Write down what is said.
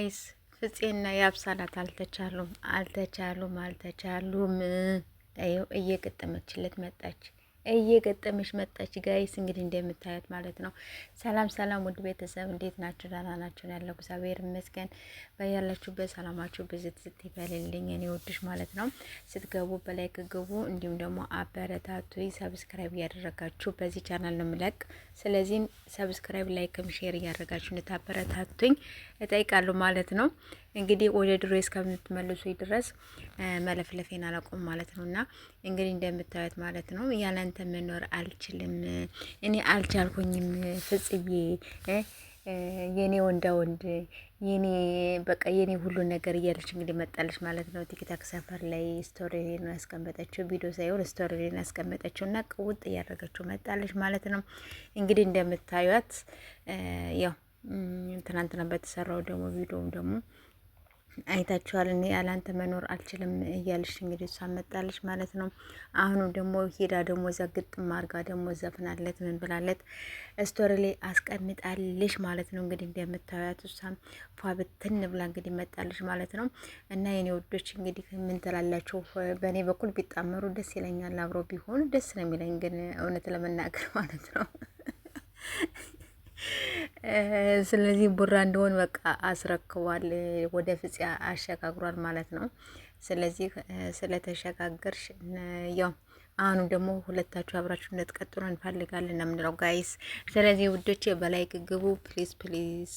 ጋይስ ፍፄና ያብሳላት አልተቻሉም። እየገጠመችለት መጣች። መጣች ጋይስ እንግዲህ እንደምታዩት ማለት ነው። ሰላም ውድ ቤተሰብ እንዴት ናችሁ? ደህና ናችሁ? ያለው እግዚአብሔር ይመስገን። በያላችሁበት ሰላማችሁ ብዝት ይበልልኝ እኔ ወድሽ ማለት ነው። ስትገቡ በላይክ ግቡ፣ እንዲሁም ደግሞ አበረታቱ። ሰብስክራይብ እያደረጋችሁ በዚህ ቻናል ነው የምለቅ። ስለዚህ ሰብስክራይብ ላይክም ሼር እያደረጋችሁ እንድታበረታቱኝ እጠይቃለሁ ማለት ነው። እንግዲህ ወደ ድሮ እስከምትመልሱ ድረስ መለፍለፌን አላቆም ማለት ነውና እንግዲህ እንደምታዩት ማለት ነው ያላንተ መኖር አልችልም፣ እኔ አልቻልኩኝም ፍጽዬ የኔ ወንድ የኔ በቃ የኔ ሁሉ ነገር እያለች እንግዲህ መጣለች ማለት ነው። ቲክታክ ሰፈር ላይ ስቶሪ ነው ያስቀመጠችው፣ ቪዲዮ ሳይሆን ስቶሪ ነው ያስቀመጠችው እና ቅውጥ እያደረገችው መጣለች ማለት ነው። እንግዲህ እንደምታዩት ያው ትናንትና በተሰራው ደግሞ ቪዲዮም ደግሞ አይታችኋል። እኔ ያላንተ መኖር አልችልም እያለች እንግዲህ እሷ መጣለች ማለት ነው። አሁንም ደግሞ ሄዳ ደግሞ እዛ ግጥም አርጋ ደግሞ ዘፍናለት ምን ብላለት ስቶሪ ላይ አስቀምጣለች ማለት ነው። እንግዲህ እንደምታዩት እሷም ፏ ብትን ብላ እንግዲህ መጣለች ማለት ነው። እና የኔ ወዶች እንግዲህ ምን ትላላችሁ? በእኔ በኩል ቢጣመሩ ደስ ይለኛል፣ አብረው ቢሆኑ ደስ ነው የሚለኝ፣ ግን እውነት ለመናገር ማለት ነው ስለዚህ ቡራ እንደሆን በቃ አስረክቧል፣ ወደ ፍፄ አሸጋግሯል ማለት ነው። ስለዚህ ስለተሸጋገርሽ ያው አሁንም ደግሞ ሁለታችሁ አብራችሁ እንድትቀጥሉ እንፈልጋለን ነው የምንለው ጋይስ። ስለዚህ ውዶቼ በላይክ ግቡ ፕሊዝ ፕሊዝ።